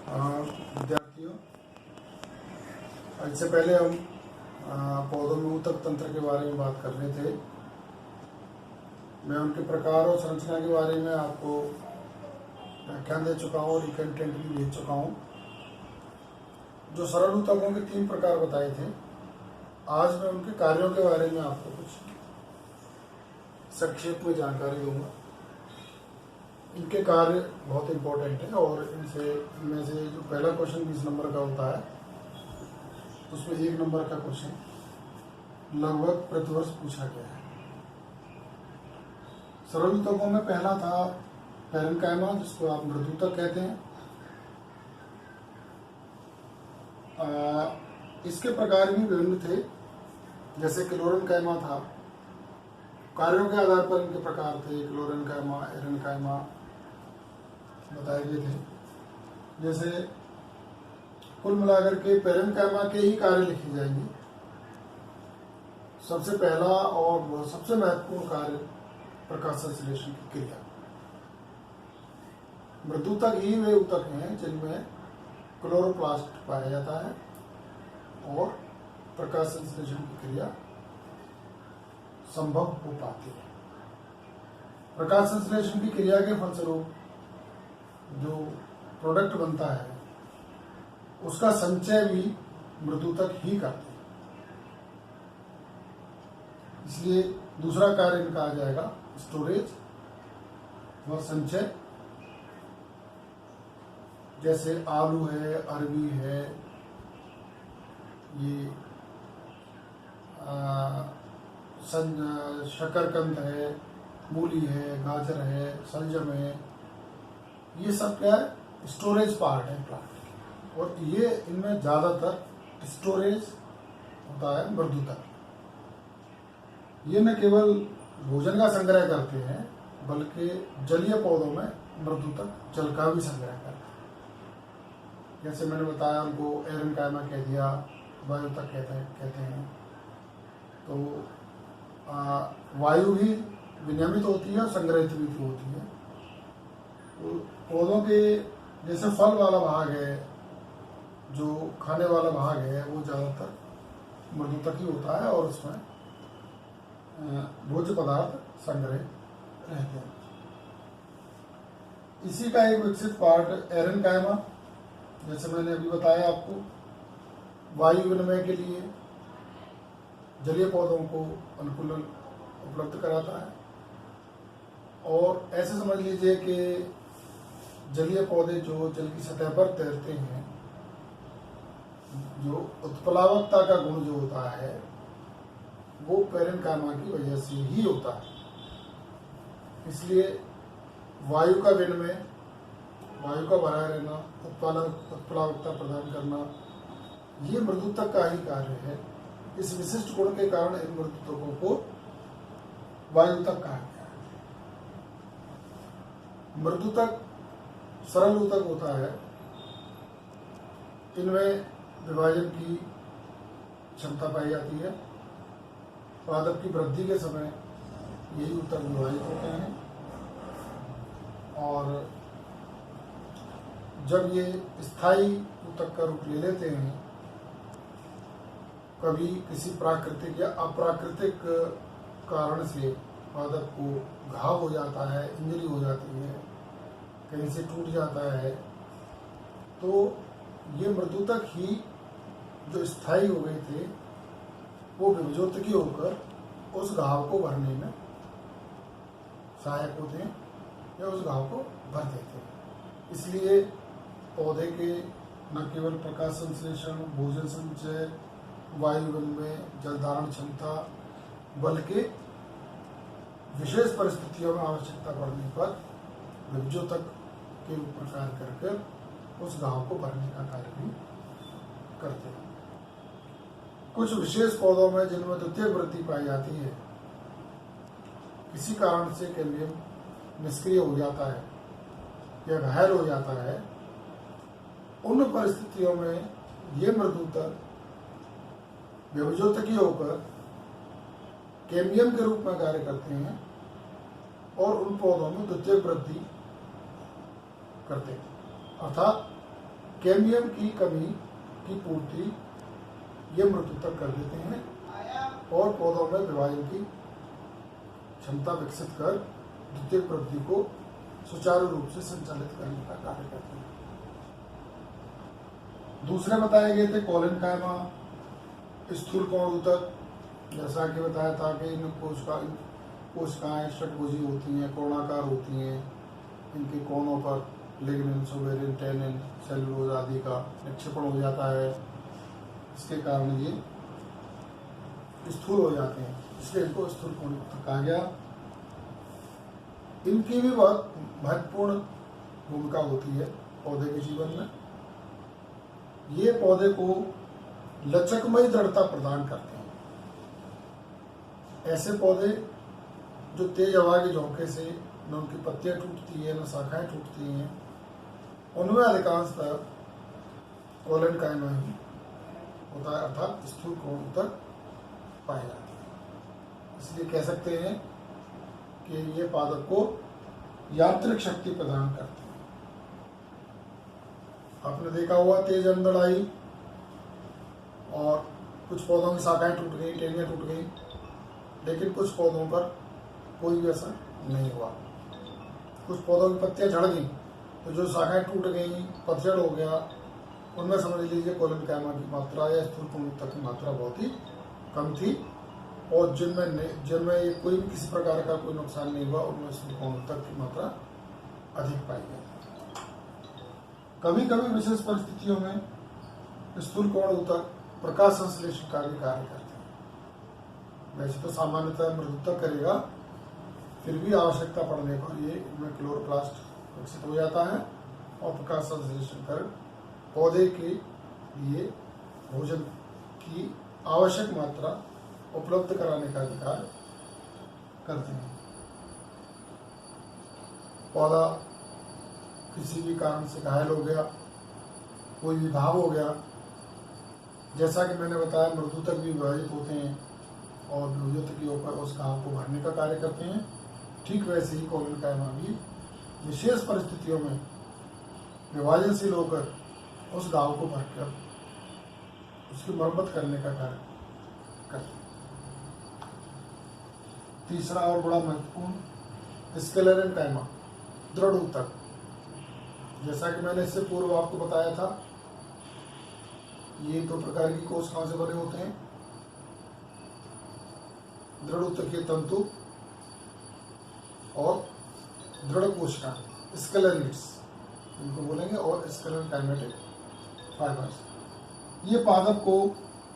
विद्यार्थियों, इससे पहले हम पौधों में ऊतक तंत्र के बारे में बात कर रहे थे। मैं उनके प्रकार और संरचना के बारे में आपको व्याख्यान दे चुका हूँ और कंटेंट भी दे चुका हूँ। जो सरल ऊतकों के 3 प्रकार बताए थे, आज मैं उनके कार्यों के बारे में आपको कुछ संक्षेप में जानकारी दूंगा। इनके कार्य बहुत इंपॉर्टेंट है और इनमें से जो पहला क्वेश्चन 20 नंबर का होता है, उसमें 1 नंबर का क्वेश्चन लगभग प्रतिवर्ष पूछा गया है। सरल ऊतकों में पहला था पैरेन्काइमा, जिसको आप मृदूतक कहते हैं। इसके प्रकार भी विभिन्न थे, जैसे क्लोरेन्काइमा था। कार्यों के आधार पर इनके प्रकार थे, क्लोरेन्काइमा, एरेन्काइमा बताए गए थे। जैसे कुल मिलाकर के पैरेन्काइमा के ही कार्य लिखे जाएंगे। सबसे पहला और सबसे महत्वपूर्ण कार्य प्रकाश संश्लेषण की क्रिया। मृदूतक ही वे ऊतक हैं जिनमें क्लोरोप्लास्ट पाया जाता है और प्रकाश संश्लेषण की क्रिया संभव हो पाती है। प्रकाश संश्लेषण की क्रिया के फलस्वरूप जो प्रोडक्ट बनता है, उसका संचय भी मृदूतक ही करते हैं। इसलिए दूसरा कार्य इनका आ जाएगा स्टोरेज व संचय। जैसे आलू है, अरबी है, ये शकरकंद है, मूली है, गाजर है, सलजम है, ये सब क्या है? स्टोरेज पार्ट है प्लांट। और ये इनमें ज्यादातर स्टोरेज होता है मृदूतक। ये न केवल भोजन का संग्रह करते हैं, बल्कि जलीय पौधों में मृदूतक जल का भी संग्रह करते हैं। जैसे मैंने बताया, उनको एरेन्काइमा कह दिया, वायुतक कहते हैं। तो वायु भी विनियमित होती है और संग्रहित भी होती है। तो पौधों के जैसे फल वाला भाग है, जो खाने वाला भाग है, वो ज़्यादातर मृदूतक ही होता है और उसमें भोज्य पदार्थ संग्रह रहते हैं। इसी का एक विकसित पार्ट एरेन्काइमा, जैसे मैंने अभी बताया आपको, वायु विनिमय के लिए जलीय पौधों को अनुकूलन उपलब्ध कराता है। और ऐसे समझ लीजिए कि जलीय पौधे जो जल की सतह पर तैरते हैं, जो उत्प्लावकता का गुण जो होता है, वो पैरेन्काइमा की वजह से ही होता है। इसलिए वायु का विनिमय, वायु का बनाए रहना, उत्प्लावकता प्रदान करना, ये मृदूतक का ही कार्य है। इस विशिष्ट गुण के कारण इन मृदूतकों को वायुतक कहा गया है। मृदूतक सरल ऊतक होता है। इनमें विभाजन की क्षमता पाई जाती है। पादप की वृद्धि के समय यही ऊतक विभाजित होते हैं और जब ये स्थायी ऊतक का रूप ले लेते हैं, कभी किसी प्राकृतिक या अप्राकृतिक कारण से पादप को घाव हो जाता है, इंजरी हो जाती है, कहीं से टूट जाता है, तो ये मृदूतक ही जो स्थायी हो गए थे, वो विभजोतकी होकर उस घाव को भरने में सहायक होते हैं या उस घाव को भर देते हैं। इसलिए पौधे के न केवल प्रकाश संश्लेषण, भोजन संचय, वायु विनिमय, जल धारण क्षमता, बल्कि विशेष परिस्थितियों में आवश्यकता पड़ने पर विभजोतक के रूप में कार्य करके उस घाव को भरने का कार्य भी करते हैं। कुछ विशेष पौधों में जिनमें द्वितीयक वृद्धि पाई जाती है, किसी कारण से कैम्बियम निष्क्रिय हो जाता है या घायल हो जाता है, उन परिस्थितियों में ये मृदूतक विभजोतकी होकर कैम्बियम के रूप में कार्य करते हैं और उन पौधों में द्वितीयक वृद्धि करते हैं। अर्थात कैम्बियम की कमी की पूर्ति ये मृत्यु तक कर देते हैं और पौधों में विभाजन की क्षमता विकसित कर द्वितीयक वृद्धि को सुचारू रूप से संचालित करने का कार्य करते हैं। दूसरे बताए गए थे कोलेनकाइमा, स्थूल कोण ऊतक। जैसा कि बताया था कि इन कोशिकाएं षटभुजी होती हैं, कोणाकार होती हैं, इनके कोनों पर लिग्निन, सोवेरिन, टेनिन, सेलुलोज आदि का निक्षेपण हो जाता है। इसके कारण ये स्थूल हो जाते हैं, इसलिए इनको स्थूल कोण ऊतक कहा गया। इनकी भी बहुत महत्वपूर्ण भूमिका होती है पौधे के जीवन में। ये पौधे को लचकमयी दृढ़ता प्रदान करते हैं। ऐसे पौधे जो तेज हवा के झोंके से न उनकी पत्तियां टूटती है न शाखाएं टूटती हैं, उनमें अधिकांशतः कोलेनकाइमा ही होता है, अर्थात स्थूल कोण ऊतक पाए जाते हैं। इसलिए कह सकते हैं कि ये पादप को यांत्रिक शक्ति प्रदान करते हैं। आपने देखा हुआ तेज अंधड़ाई और कुछ पौधों की शाखाएं टूट गई, टहनियां टूट गई, लेकिन कुछ पौधों पर कोई भी असर नहीं हुआ। कुछ पौधों की पत्तियां झड़ गई तो जो शाखाएं टूट गई, पतझड़ हो गया, उनमें समझ लीजिए कोलेनकाइमा की मात्रा या स्थूल कोण ऊतक की मात्रा बहुत ही कम थी, और जिनमें कोई भी किसी प्रकार का कोई नुकसान नहीं हुआ, उनमें स्थूल कोण ऊतक की मात्रा अधिक पाई गई। कभी कभी विशेष परिस्थितियों में स्थूल कोण ऊतक प्रकाश संश्लेषण का भी कार्य करते हैं। वैसे तो सामान्यतः मृदुता करेगा, फिर भी आवश्यकता पड़ने पर ये इनमें क्लोरोप्लास्ट विकसित हो जाता है और प्रकाश संश्लेषण कर पौधे के लिए भोजन की आवश्यक मात्रा उपलब्ध कराने का भी कार्य करते हैं। पौधा किसी भी कारण से घायल हो गया, कोई भी घाव हो गया, जैसा कि मैंने बताया मृदुतक भी विभाजित होते हैं और विभाजित होकर उस घाव को भरने का कार्य करते हैं। ठीक वैसे ही कोलेनकाइमा भी विशेष परिस्थितियों में विभाजनशील होकर उस घाव को भरकर उसकी मरम्मत करने का कार्य करते हैं। तीसरा और बड़ा महत्वपूर्ण स्क्लेरेनकाइमा, दृढ़ ऊतक। जैसा कि मैंने इससे पूर्व आपको बताया था, ये दो प्रकार की कोशिकाओं से बने होते हैं, दृढ़ ऊतकीय तंतु और दृढ़ कोशिका, स्क्लेरेनिड्स इनको बोलेंगे, और स्क्लेरेनकाइमेटिक फाइबर्स। ये पादप को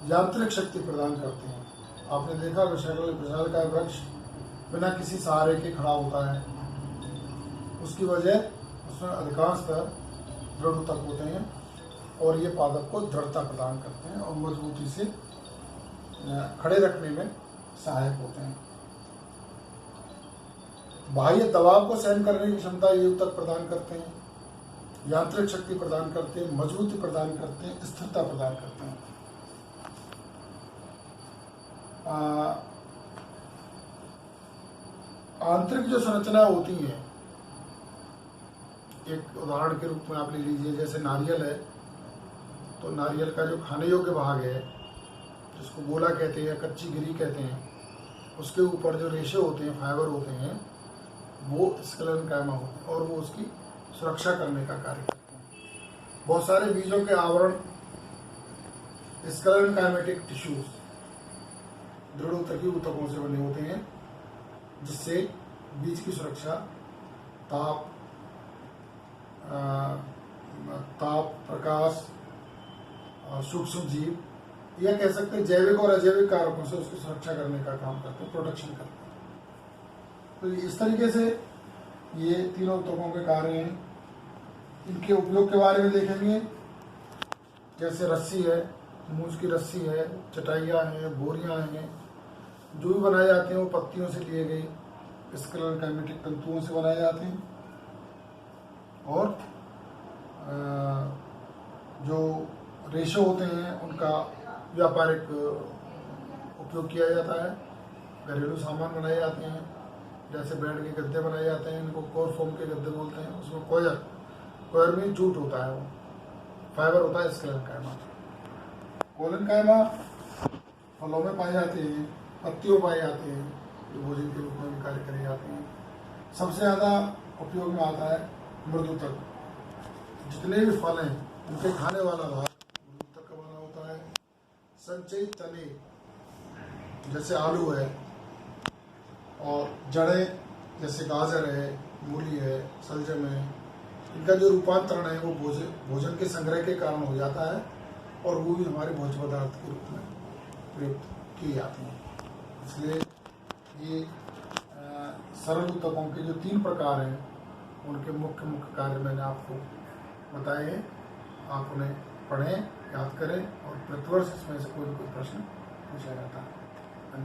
यांत्रिक शक्ति प्रदान करते हैं। आपने देखा विशालकाय वृक्ष बिना किसी सहारे के खड़ा होता है, उसकी वजह उसमें अधिकांशतः दृढ़ ऊतक होते हैं और ये पादप को दृढ़ता प्रदान करते हैं और मजबूती से खड़े रखने में सहायक होते हैं। बाह्य दबाव को सहन करने की क्षमता ये ऊतक प्रदान करते हैं, यांत्रिक शक्ति प्रदान करते हैं, मजबूती प्रदान करते हैं, स्थिरता प्रदान करते हैं। आंतरिक जो संरचना होती है, एक उदाहरण के रूप में आप ले लीजिए, जैसे नारियल है, तो नारियल का जो खाने योग्य भाग है, जिसको गोला कहते हैं, कच्ची गिरी कहते हैं, उसके ऊपर जो रेशे होते हैं, फाइबर होते हैं, वो स्क्लेरेनकाइमा होते हैं और वो उसकी सुरक्षा करने का कार्य करते हैं। बहुत सारे बीजों के आवरण स्क्लेरेनकाइमेटिक टिश्यूज, दृढ़ ऊतकीय ऊतकों से बने होते हैं, जिससे बीज की सुरक्षा ताप, प्रकाश, सूक्ष्म जीव, या कह सकते हैं जैविक और अजैविक कारकों से उसकी सुरक्षा करने का काम करते हैं, प्रोटेक्शन करते हैं। तो इस तरीके से ये तीनों ऊतकों के कार्य हैं। इनके उपयोग के बारे में देखेंगे, जैसे रस्सी है, मूंज की रस्सी है, चटाइयाँ हैं, बोरियां हैं, जो भी बनाए जाते हैं वो पत्तियों से लिए गए स्क्लेरेनकाइमेटिक तंतुओं से बनाए जाते हैं। और जो रेशे होते हैं उनका व्यापारिक उपयोग किया जाता है, घरेलू सामान बनाए जाते हैं, जैसे बेड के गद्दे बनाए जाते हैं, इनको कोर फोम के गद्दे बोलते हैं। उसमें कोयर में जूट होता है वो, फाइबर होता है स्क्लेरेंकाइमा। कोलेनकाइमा फलों में पाए जाते हैं, पत्तियों में पाए जाते हैं, जो भोजन के रूप में भी कार्य करे जाते हैं। सबसे ज़्यादा उपयोग में आता है मृदुतक। जितने भी फल हैं उनके खाने वाला भाग मृदुतक का बना होता है। संचयित तने जैसे आलू है, और जड़ें जैसे गाजर है, मूली है, सलजम है, इनका जो रूपांतरण है वो भोजन के संग्रह के कारण हो जाता है, और वो भी हमारे भोज्य पदार्थ के रूप में प्रयुक्त किए जाते हैं। इसलिए ये सरल उत्तकों के जो 3 प्रकार हैं उनके मुख्य कार्य मैंने आपको बताए हैं। आप उन्हें पढ़ें, याद करें, और प्रतिवर्ष इसमें से कोई न कोई प्रश्न पूछा जाता है।